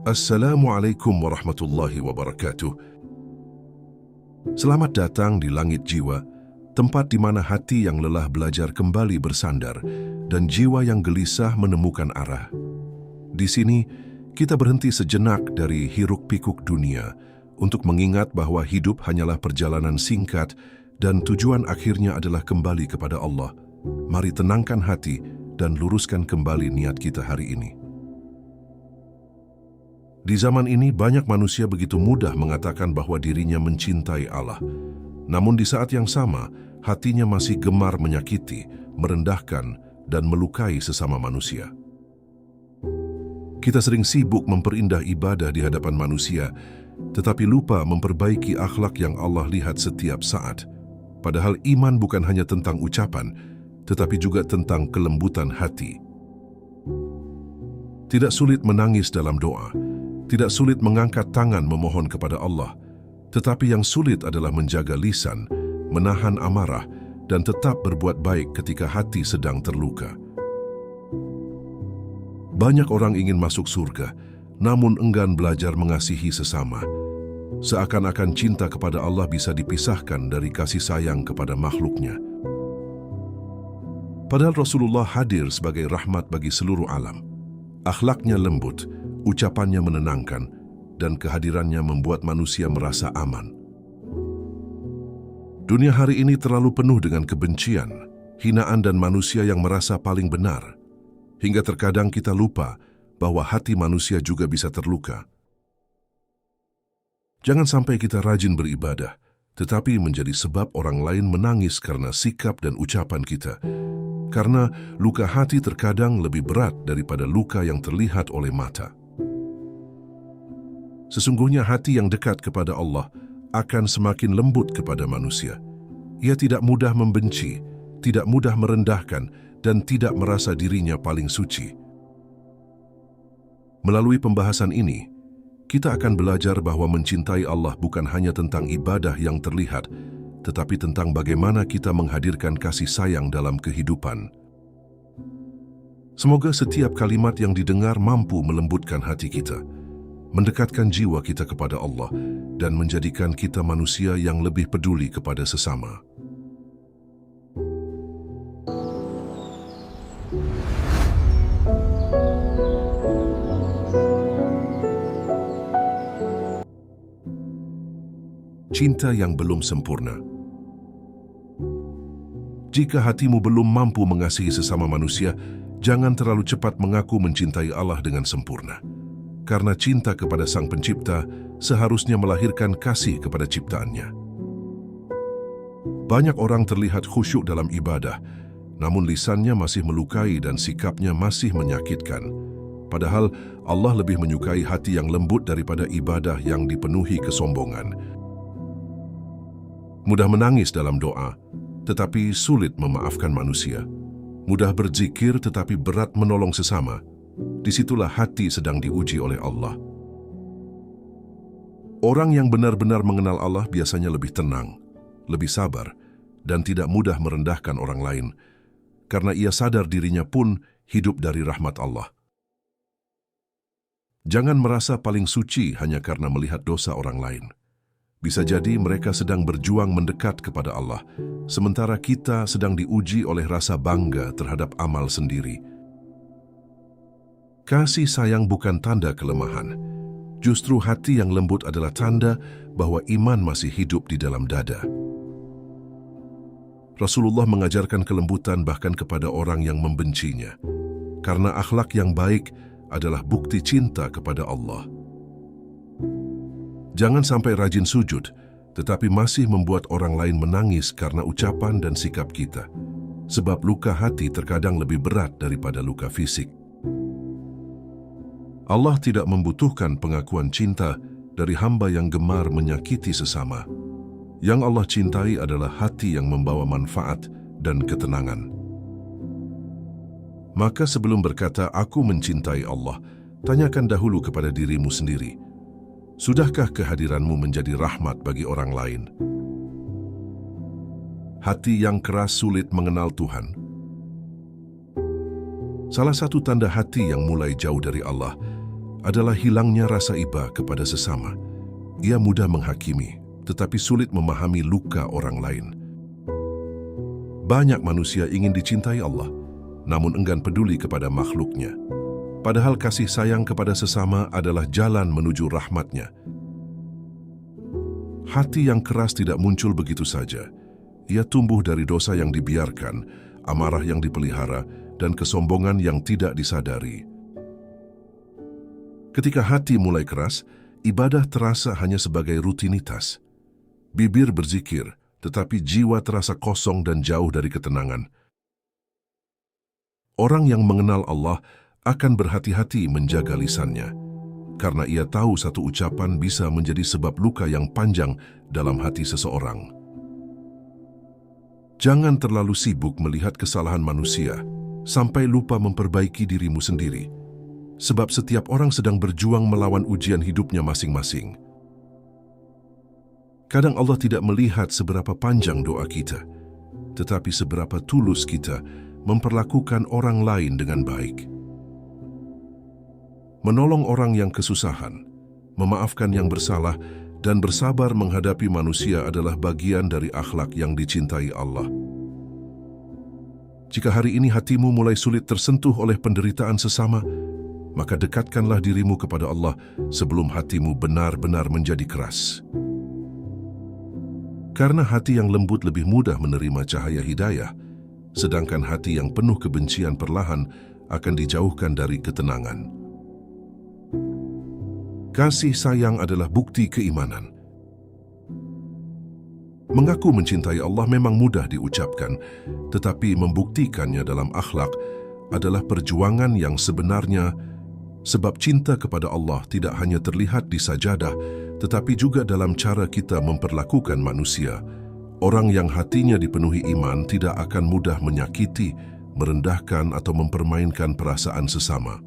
Assalamualaikum warahmatullahi wabarakatuh. Selamat datang di Langit Jiwa, tempat di mana hati yang lelah belajar kembali bersandar dan jiwa yang gelisah menemukan arah. Di sini, kita berhenti sejenak dari hiruk-pikuk dunia untuk mengingat bahwa hidup hanyalah perjalanan singkat dan tujuan akhirnya adalah kembali kepada Allah. Mari tenangkan hati dan luruskan kembali niat kita hari ini. Di zaman ini banyak manusia begitu mudah mengatakan bahwa dirinya mencintai Allah. Namun di saat yang sama, hatinya masih gemar menyakiti, merendahkan, dan melukai sesama manusia. Kita sering sibuk memperindah ibadah di hadapan manusia, tetapi lupa memperbaiki akhlak yang Allah lihat setiap saat. Padahal iman bukan hanya tentang ucapan, tetapi juga tentang kelembutan hati. Tidak sulit menangis dalam doa, tidak sulit mengangkat tangan memohon kepada Allah, tetapi yang sulit adalah menjaga lisan, menahan amarah, dan tetap berbuat baik ketika hati sedang terluka. Banyak orang ingin masuk surga, namun enggan belajar mengasihi sesama. Seakan-akan cinta kepada Allah bisa dipisahkan dari kasih sayang kepada makhluknya. Padahal Rasulullah hadir sebagai rahmat bagi seluruh alam. Akhlaknya lembut, ucapannya menenangkan, dan kehadirannya membuat manusia merasa aman. Dunia hari ini terlalu penuh dengan kebencian, hinaan dan manusia yang merasa paling benar, hingga terkadang kita lupa bahwa hati manusia juga bisa terluka. Jangan sampai kita rajin beribadah, tetapi menjadi sebab orang lain menangis karena sikap dan ucapan kita. Karena luka hati terkadang lebih berat daripada luka yang terlihat oleh mata. Sesungguhnya hati yang dekat kepada Allah akan semakin lembut kepada manusia. Ia tidak mudah membenci, tidak mudah merendahkan, dan tidak merasa dirinya paling suci. Melalui pembahasan ini, kita akan belajar bahwa mencintai Allah bukan hanya tentang ibadah yang terlihat, tetapi tentang bagaimana kita menghadirkan kasih sayang dalam kehidupan. Semoga setiap kalimat yang didengar mampu melembutkan hati kita, mendekatkan jiwa kita kepada Allah, dan menjadikan kita manusia yang lebih peduli kepada sesama. Cinta yang belum sempurna. Jika hatimu belum mampu mengasihi sesama manusia, jangan terlalu cepat mengaku mencintai Allah dengan sempurna. Karena cinta kepada Sang Pencipta seharusnya melahirkan kasih kepada ciptaannya. Banyak orang terlihat khusyuk dalam ibadah, namun lisannya masih melukai dan sikapnya masih menyakitkan. Padahal Allah lebih menyukai hati yang lembut daripada ibadah yang dipenuhi kesombongan. Mudah menangis dalam doa, tetapi sulit memaafkan manusia. Mudah berzikir tetapi berat menolong sesama. Disitulah hati sedang diuji oleh Allah. Orang yang benar-benar mengenal Allah biasanya lebih tenang, lebih sabar, dan tidak mudah merendahkan orang lain, karena ia sadar dirinya pun hidup dari rahmat Allah. Jangan merasa paling suci hanya karena melihat dosa orang lain. Bisa jadi mereka sedang berjuang mendekat kepada Allah, sementara kita sedang diuji oleh rasa bangga terhadap amal sendiri. Kasih sayang bukan tanda kelemahan. Justru hati yang lembut adalah tanda bahwa iman masih hidup di dalam dada. Rasulullah mengajarkan kelembutan bahkan kepada orang yang membencinya, karena akhlak yang baik adalah bukti cinta kepada Allah. Jangan sampai rajin sujud, tetapi masih membuat orang lain menangis karena ucapan dan sikap kita. Sebab luka hati terkadang lebih berat daripada luka fisik. Allah tidak membutuhkan pengakuan cinta dari hamba yang gemar menyakiti sesama. Yang Allah cintai adalah hati yang membawa manfaat dan ketenangan. Maka sebelum berkata, "Aku mencintai Allah," tanyakan dahulu kepada dirimu sendiri. Sudahkah kehadiranmu menjadi rahmat bagi orang lain? Hati yang keras sulit mengenal Tuhan. Salah satu tanda hati yang mulai jauh dari Allah adalah hilangnya rasa iba kepada sesama. Ia mudah menghakimi, tetapi sulit memahami luka orang lain. Banyak manusia ingin dicintai Allah, namun enggan peduli kepada makhluknya. Padahal kasih sayang kepada sesama adalah jalan menuju rahmat-Nya. Hati yang keras tidak muncul begitu saja. Ia tumbuh dari dosa yang dibiarkan, amarah yang dipelihara, dan kesombongan yang tidak disadari. Ketika hati mulai keras, ibadah terasa hanya sebagai rutinitas. Bibir berzikir, tetapi jiwa terasa kosong dan jauh dari ketenangan. Orang yang mengenal Allah akan berhati-hati menjaga lisannya, karena ia tahu satu ucapan bisa menjadi sebab luka yang panjang dalam hati seseorang. Jangan terlalu sibuk melihat kesalahan manusia, sampai lupa memperbaiki dirimu sendiri. Sebab setiap orang sedang berjuang melawan ujian hidupnya masing-masing. Kadang Allah tidak melihat seberapa panjang doa kita, tetapi seberapa tulus kita memperlakukan orang lain dengan baik. Menolong orang yang kesusahan, memaafkan yang bersalah, dan bersabar menghadapi manusia adalah bagian dari akhlak yang dicintai Allah. Jika hari ini hatimu mulai sulit tersentuh oleh penderitaan sesama, maka dekatkanlah dirimu kepada Allah sebelum hatimu benar-benar menjadi keras. Karena hati yang lembut lebih mudah menerima cahaya hidayah, sedangkan hati yang penuh kebencian perlahan akan dijauhkan dari ketenangan. Kasih sayang adalah bukti keimanan. Mengaku mencintai Allah memang mudah diucapkan, tetapi membuktikannya dalam akhlak adalah perjuangan yang sebenarnya. Sebab cinta kepada Allah tidak hanya terlihat di sajadah, tetapi juga dalam cara kita memperlakukan manusia. Orang yang hatinya dipenuhi iman tidak akan mudah menyakiti, merendahkan atau mempermainkan perasaan sesama.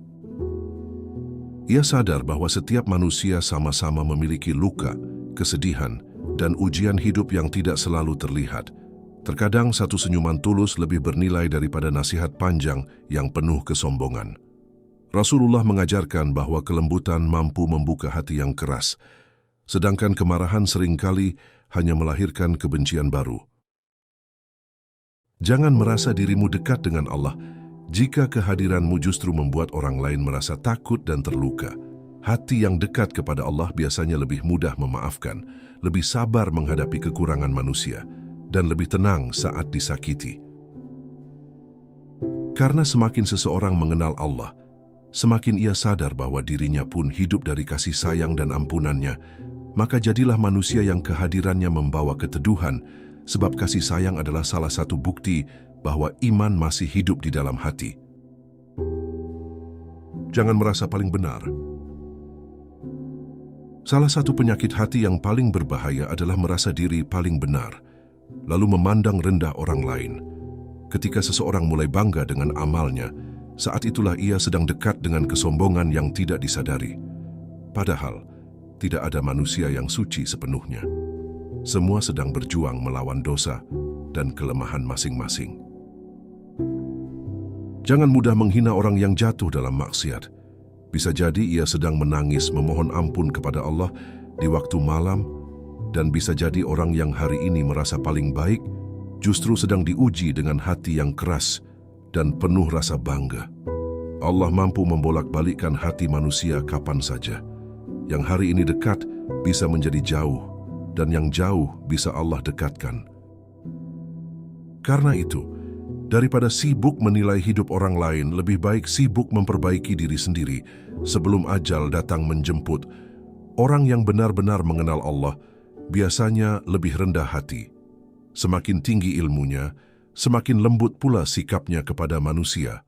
Ia sadar bahwa setiap manusia sama-sama memiliki luka, kesedihan, dan ujian hidup yang tidak selalu terlihat. Terkadang satu senyuman tulus lebih bernilai daripada nasihat panjang yang penuh kesombongan. Rasulullah mengajarkan bahwa kelembutan mampu membuka hati yang keras, sedangkan kemarahan seringkali hanya melahirkan kebencian baru. Jangan merasa dirimu dekat dengan Allah jika kehadiranmu justru membuat orang lain merasa takut dan terluka. Hati yang dekat kepada Allah biasanya lebih mudah memaafkan, lebih sabar menghadapi kekurangan manusia, dan lebih tenang saat disakiti. Karena semakin seseorang mengenal Allah, semakin ia sadar bahwa dirinya pun hidup dari kasih sayang dan ampunannya, maka jadilah manusia yang kehadirannya membawa keteduhan, sebab kasih sayang adalah salah satu bukti bahwa iman masih hidup di dalam hati. Jangan merasa paling benar. Salah satu penyakit hati yang paling berbahaya adalah merasa diri paling benar, lalu memandang rendah orang lain. Ketika seseorang mulai bangga dengan amalnya, saat itulah ia sedang dekat dengan kesombongan yang tidak disadari. Padahal, tidak ada manusia yang suci sepenuhnya. Semua sedang berjuang melawan dosa dan kelemahan masing-masing. Jangan mudah menghina orang yang jatuh dalam maksiat. Bisa jadi ia sedang menangis memohon ampun kepada Allah di waktu malam, dan bisa jadi orang yang hari ini merasa paling baik justru sedang diuji dengan hati yang keras dan penuh rasa bangga. Allah mampu membolak-balikkan hati manusia kapan saja. Yang hari ini dekat bisa menjadi jauh, dan yang jauh bisa Allah dekatkan. Karena itu, daripada sibuk menilai hidup orang lain, lebih baik sibuk memperbaiki diri sendiri sebelum ajal datang menjemput. Orang yang benar-benar mengenal Allah biasanya lebih rendah hati. Semakin tinggi ilmunya, semakin lembut pula sikapnya kepada manusia.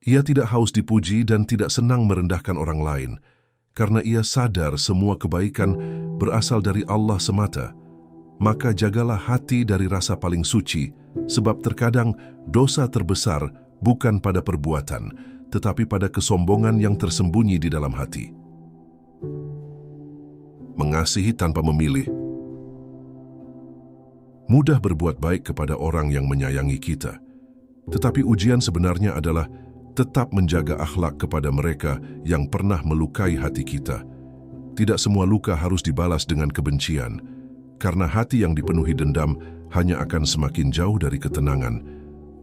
Ia tidak haus dipuji dan tidak senang merendahkan orang lain, karena ia sadar semua kebaikan berasal dari Allah semata. Maka jagalah hati dari rasa paling suci, sebab terkadang dosa terbesar bukan pada perbuatan, tetapi pada kesombongan yang tersembunyi di dalam hati. Mengasihi tanpa memilih. Mudah berbuat baik kepada orang yang menyayangi kita, tetapi ujian sebenarnya adalah tetap menjaga akhlak kepada mereka yang pernah melukai hati kita. Tidak semua luka harus dibalas dengan kebencian, karena hati yang dipenuhi dendam hanya akan semakin jauh dari ketenangan.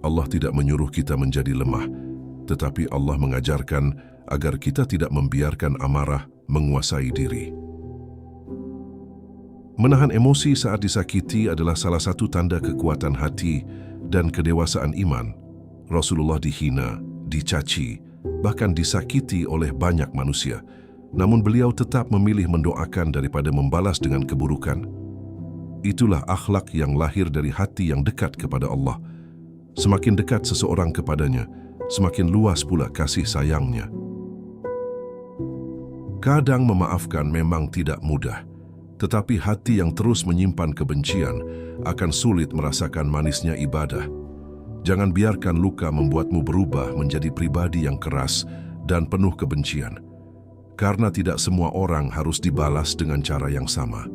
Allah tidak menyuruh kita menjadi lemah, tetapi Allah mengajarkan agar kita tidak membiarkan amarah menguasai diri. Menahan emosi saat disakiti adalah salah satu tanda kekuatan hati dan kedewasaan iman. Rasulullah dihina, dicaci, bahkan disakiti oleh banyak manusia. Namun beliau tetap memilih mendoakan daripada membalas dengan keburukan. Itulah akhlak yang lahir dari hati yang dekat kepada Allah. Semakin dekat seseorang kepadanya, semakin luas pula kasih sayangnya. Kadang memaafkan memang tidak mudah, tetapi hati yang terus menyimpan kebencian akan sulit merasakan manisnya ibadah. Jangan biarkan luka membuatmu berubah menjadi pribadi yang keras dan penuh kebencian, karena tidak semua orang harus dibalas dengan cara yang sama.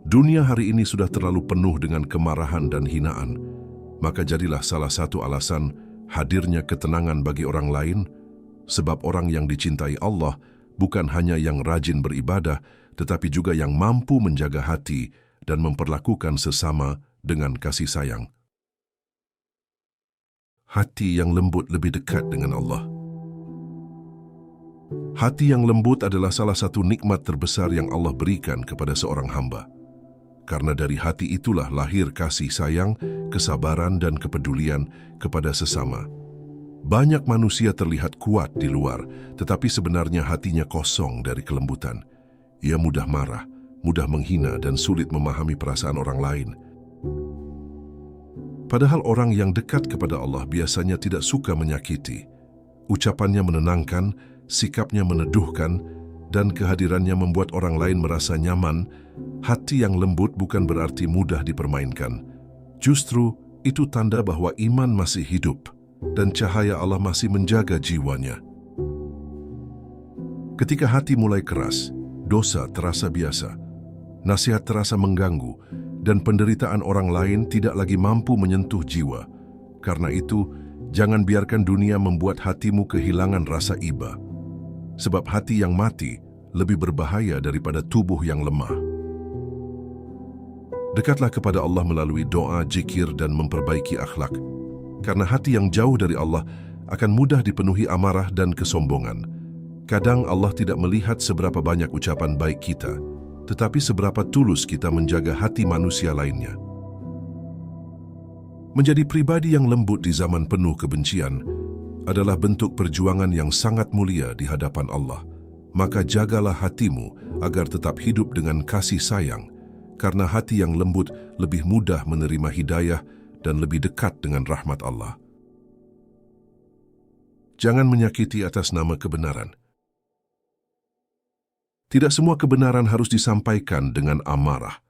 Dunia hari ini sudah terlalu penuh dengan kemarahan dan hinaan, maka jadilah salah satu alasan hadirnya ketenangan bagi orang lain, sebab orang yang dicintai Allah bukan hanya yang rajin beribadah, tetapi juga yang mampu menjaga hati dan memperlakukan sesama dengan kasih sayang. Hati yang lembut lebih dekat dengan Allah. Hati yang lembut adalah salah satu nikmat terbesar yang Allah berikan kepada seorang hamba. Karena dari hati itulah lahir kasih sayang, kesabaran dan kepedulian kepada sesama. Banyak manusia terlihat kuat di luar, tetapi sebenarnya hatinya kosong dari kelembutan. Ia mudah marah, mudah menghina dan sulit memahami perasaan orang lain. Padahal orang yang dekat kepada Allah biasanya tidak suka menyakiti. Ucapannya menenangkan, sikapnya meneduhkan, dan kehadirannya membuat orang lain merasa nyaman. Hati yang lembut bukan berarti mudah dipermainkan. Justru itu tanda bahwa iman masih hidup dan cahaya Allah masih menjaga jiwanya. Ketika hati mulai keras, dosa terasa biasa, nasihat terasa mengganggu, dan penderitaan orang lain tidak lagi mampu menyentuh jiwa. Karena itu, jangan biarkan dunia membuat hatimu kehilangan rasa iba. Sebab hati yang mati lebih berbahaya daripada tubuh yang lemah. Dekatlah kepada Allah melalui doa, zikir, dan memperbaiki akhlak. Karena hati yang jauh dari Allah akan mudah dipenuhi amarah dan kesombongan. Kadang Allah tidak melihat seberapa banyak ucapan baik kita, tetapi seberapa tulus kita menjaga hati manusia lainnya. Menjadi pribadi yang lembut di zaman penuh kebencian adalah bentuk perjuangan yang sangat mulia di hadapan Allah. Maka jagalah hatimu agar tetap hidup dengan kasih sayang, karena hati yang lembut lebih mudah menerima hidayah dan lebih dekat dengan rahmat Allah. Jangan menyakiti atas nama kebenaran. Tidak semua kebenaran harus disampaikan dengan amarah,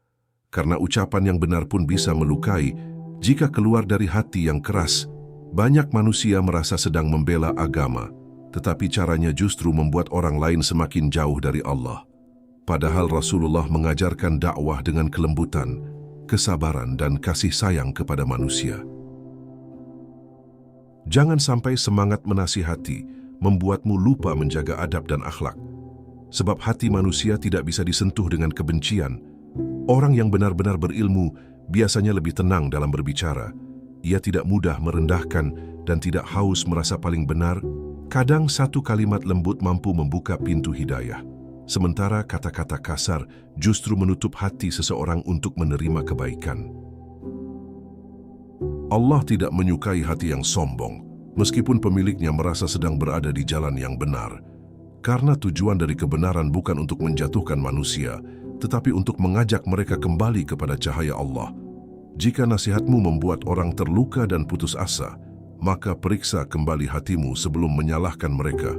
karena ucapan yang benar pun bisa melukai jika keluar dari hati yang keras. Banyak manusia merasa sedang membela agama, tetapi caranya justru membuat orang lain semakin jauh dari Allah. Padahal Rasulullah mengajarkan dakwah dengan kelembutan, kesabaran dan kasih sayang kepada manusia. Jangan sampai semangat menasihati membuatmu lupa menjaga adab dan akhlak. Sebab hati manusia tidak bisa disentuh dengan kebencian. Orang yang benar-benar berilmu biasanya lebih tenang dalam berbicara. Ia tidak mudah merendahkan dan tidak haus merasa paling benar. Kadang satu kalimat lembut mampu membuka pintu hidayah. Sementara kata-kata kasar justru menutup hati seseorang untuk menerima kebaikan. Allah tidak menyukai hati yang sombong, meskipun pemiliknya merasa sedang berada di jalan yang benar. Karena tujuan dari kebenaran bukan untuk menjatuhkan manusia, tetapi untuk mengajak mereka kembali kepada cahaya Allah. Jika nasihatmu membuat orang terluka dan putus asa, maka periksa kembali hatimu sebelum menyalahkan mereka.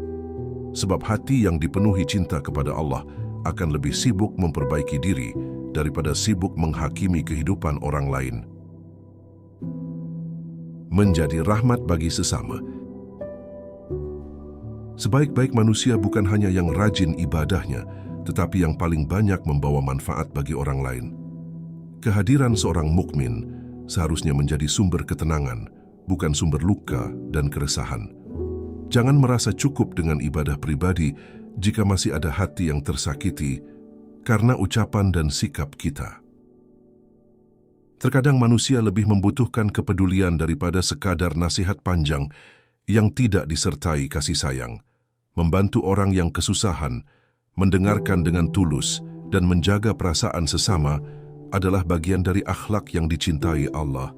Sebab hati yang dipenuhi cinta kepada Allah akan lebih sibuk memperbaiki diri daripada sibuk menghakimi kehidupan orang lain. Menjadi rahmat bagi sesama. Sebaik-baik manusia bukan hanya yang rajin ibadahnya, tetapi yang paling banyak membawa manfaat bagi orang lain. Kehadiran seorang mukmin seharusnya menjadi sumber ketenangan, bukan sumber luka dan keresahan. Jangan merasa cukup dengan ibadah pribadi jika masih ada hati yang tersakiti karena ucapan dan sikap kita. Terkadang manusia lebih membutuhkan kepedulian daripada sekadar nasihat panjang yang tidak disertai kasih sayang. Membantu orang yang kesusahan, mendengarkan dengan tulus, dan menjaga perasaan sesama adalah bagian dari akhlak yang dicintai Allah.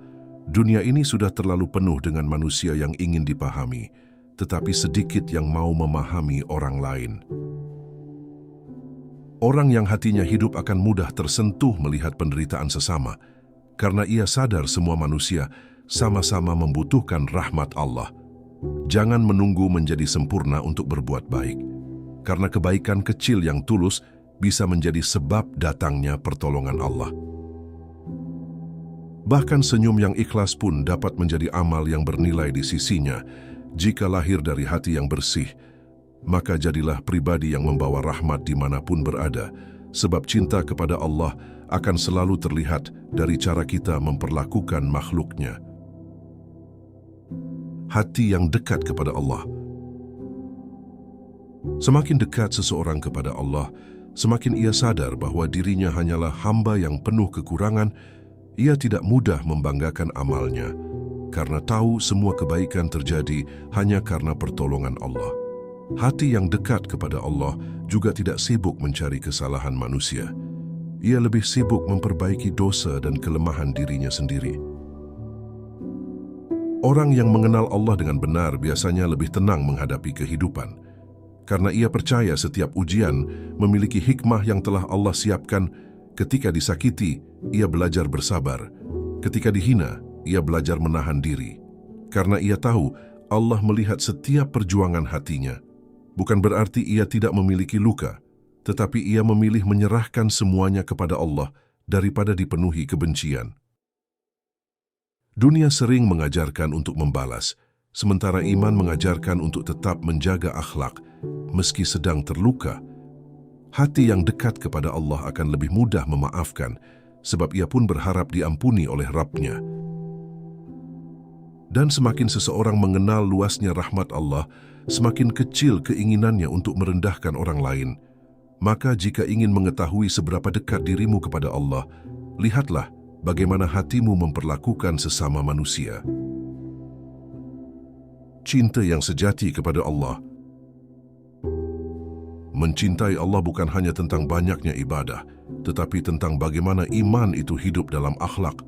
Dunia ini sudah terlalu penuh dengan manusia yang ingin dipahami, tetapi sedikit yang mau memahami orang lain. Orang yang hatinya hidup akan mudah tersentuh melihat penderitaan sesama, karena ia sadar semua manusia sama-sama membutuhkan rahmat Allah. Jangan menunggu menjadi sempurna untuk berbuat baik, karena kebaikan kecil yang tulus bisa menjadi sebab datangnya pertolongan Allah. Bahkan senyum yang ikhlas pun dapat menjadi amal yang bernilai di sisinya jika lahir dari hati yang bersih. Maka jadilah pribadi yang membawa rahmat dimanapun berada, sebab cinta kepada Allah akan selalu terlihat dari cara kita memperlakukan makhluknya. Hati yang dekat kepada Allah. Semakin dekat seseorang kepada Allah, semakin ia sadar bahwa dirinya hanyalah hamba yang penuh kekurangan. Ia tidak mudah membanggakan amalnya, karena tahu semua kebaikan terjadi hanya karena pertolongan Allah. Hati yang dekat kepada Allah juga tidak sibuk mencari kesalahan manusia. Ia lebih sibuk memperbaiki dosa dan kelemahan dirinya sendiri. Orang yang mengenal Allah dengan benar biasanya lebih tenang menghadapi kehidupan, karena ia percaya setiap ujian memiliki hikmah yang telah Allah siapkan. Ketika disakiti, ia belajar bersabar. Ketika dihina, ia belajar menahan diri. Karena ia tahu Allah melihat setiap perjuangan hatinya. Bukan berarti ia tidak memiliki luka, tetapi ia memilih menyerahkan semuanya kepada Allah daripada dipenuhi kebencian. Dunia sering mengajarkan untuk membalas, sementara iman mengajarkan untuk tetap menjaga akhlak meski sedang terluka. Hati yang dekat kepada Allah akan lebih mudah memaafkan, sebab ia pun berharap diampuni oleh Rabb-Nya. Dan semakin seseorang mengenal luasnya rahmat Allah, semakin kecil keinginannya untuk merendahkan orang lain. Maka jika ingin mengetahui seberapa dekat dirimu kepada Allah, lihatlah bagaimana hatimu memperlakukan sesama manusia. Cinta yang sejati kepada Allah. Mencintai Allah bukan hanya tentang banyaknya ibadah, tetapi tentang bagaimana iman itu hidup dalam akhlak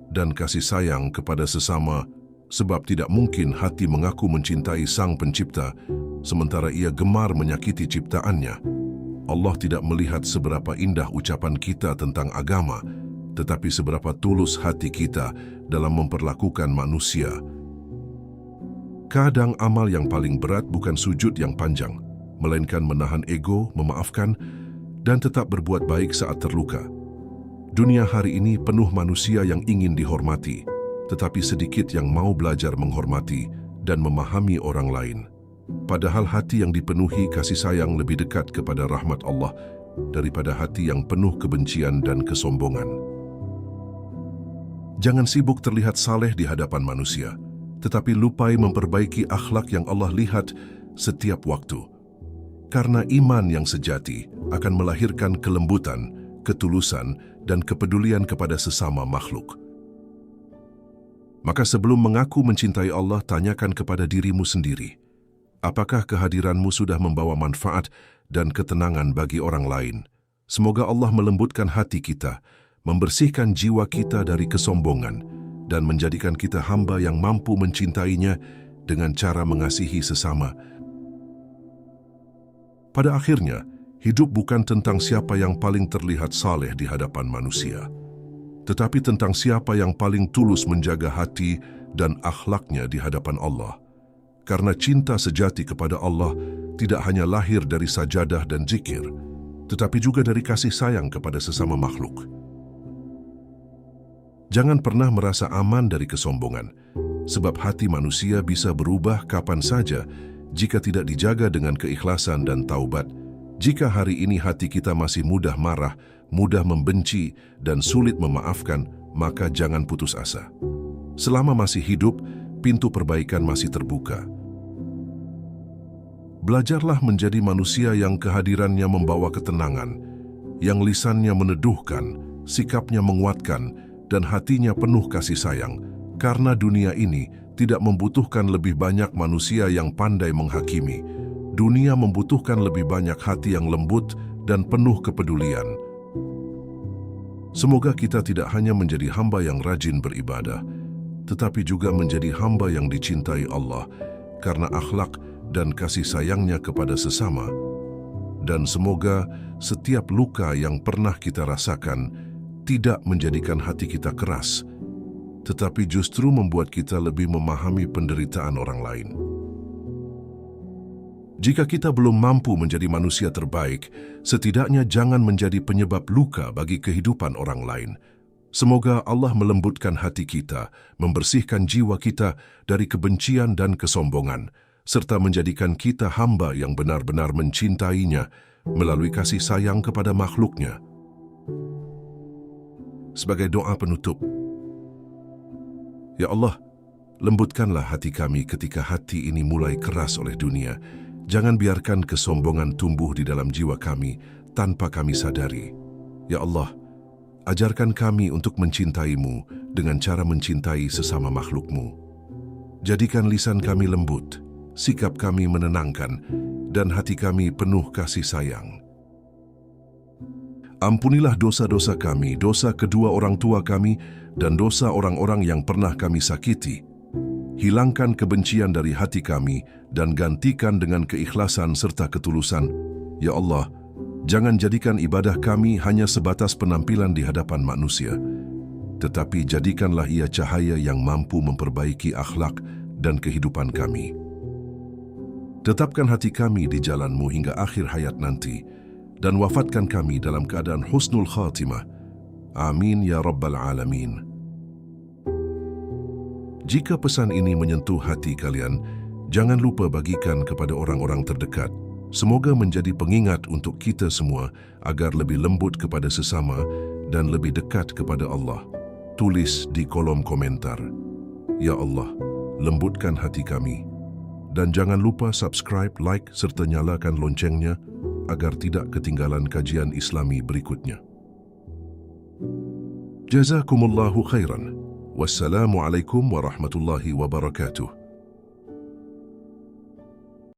dan kasih sayang kepada sesama. Sebab tidak mungkin hati mengaku mencintai Sang Pencipta, sementara ia gemar menyakiti ciptaannya. Allah tidak melihat seberapa indah ucapan kita tentang agama, tetapi seberapa tulus hati kita dalam memperlakukan manusia. Kadang amal yang paling berat bukan sujud yang panjang, melainkan menahan ego, memaafkan, dan tetap berbuat baik saat terluka. Dunia hari ini penuh manusia yang ingin dihormati, tetapi sedikit yang mau belajar menghormati dan memahami orang lain. Padahal hati yang dipenuhi kasih sayang lebih dekat kepada rahmat Allah daripada hati yang penuh kebencian dan kesombongan. Jangan sibuk terlihat saleh di hadapan manusia, tetapi lupai memperbaiki akhlak yang Allah lihat setiap waktu. Karena iman yang sejati akan melahirkan kelembutan, ketulusan, dan kepedulian kepada sesama makhluk. Maka sebelum mengaku mencintai Allah, tanyakan kepada dirimu sendiri. Apakah kehadiranmu sudah membawa manfaat dan ketenangan bagi orang lain? Semoga Allah melembutkan hati kita, membersihkan jiwa kita dari kesombongan, dan menjadikan kita hamba yang mampu mencintainya dengan cara mengasihi sesama. Pada akhirnya, hidup bukan tentang siapa yang paling terlihat saleh di hadapan manusia, tetapi tentang siapa yang paling tulus menjaga hati dan akhlaknya di hadapan Allah. Karena cinta sejati kepada Allah tidak hanya lahir dari sajadah dan zikir, tetapi juga dari kasih sayang kepada sesama makhluk. Jangan pernah merasa aman dari kesombongan, sebab hati manusia bisa berubah kapan saja jika tidak dijaga dengan keikhlasan dan taubat. Jika hari ini hati kita masih mudah marah, mudah membenci, dan sulit memaafkan, maka jangan putus asa. Selama masih hidup, pintu perbaikan masih terbuka. Belajarlah menjadi manusia yang kehadirannya membawa ketenangan, yang lisannya meneduhkan, sikapnya menguatkan, dan hatinya penuh kasih sayang, karena dunia ini tidak membutuhkan lebih banyak manusia yang pandai menghakimi. Dunia membutuhkan lebih banyak hati yang lembut dan penuh kepedulian. Semoga kita tidak hanya menjadi hamba yang rajin beribadah, tetapi juga menjadi hamba yang dicintai Allah karena akhlak dan kasih sayangnya kepada sesama. Dan semoga setiap luka yang pernah kita rasakan tidak menjadikan hati kita keras, tetapi justru membuat kita lebih memahami penderitaan orang lain. Jika kita belum mampu menjadi manusia terbaik, setidaknya jangan menjadi penyebab luka bagi kehidupan orang lain. Semoga Allah melembutkan hati kita, membersihkan jiwa kita dari kebencian dan kesombongan, serta menjadikan kita hamba yang benar-benar mencintainya melalui kasih sayang kepada makhluknya. Sebagai doa penutup, Ya Allah, lembutkanlah hati kami ketika hati ini mulai keras oleh dunia. Jangan biarkan kesombongan tumbuh di dalam jiwa kami tanpa kami sadari. Ya Allah, ajarkan kami untuk mencintai-Mu dengan cara mencintai sesama makhluk-Mu. Jadikan lisan kami lembut, sikap kami menenangkan, dan hati kami penuh kasih sayang. Ampunilah dosa-dosa kami, dosa kedua orang tua kami, dan dosa orang-orang yang pernah kami sakiti. Hilangkan kebencian dari hati kami dan gantikan dengan keikhlasan serta ketulusan. Ya Allah, jangan jadikan ibadah kami hanya sebatas penampilan di hadapan manusia, tetapi jadikanlah ia cahaya yang mampu memperbaiki akhlak dan kehidupan kami. Tetapkan hati kami di jalan-Mu hingga akhir hayat nanti, dan wafatkan kami dalam keadaan husnul khatimah. Amin ya Rabbal Alamin. Jika pesan ini menyentuh hati kalian, jangan lupa bagikan kepada orang-orang terdekat. Semoga menjadi pengingat untuk kita semua agar lebih lembut kepada sesama dan lebih dekat kepada Allah. Tulis di kolom komentar, Ya Allah, lembutkan hati kami. Dan jangan lupa subscribe, like, serta nyalakan loncengnya agar tidak ketinggalan kajian Islami berikutnya. Jazakumullahu khairan. Wassalamualaikum warahmatullahi wabarakatuh.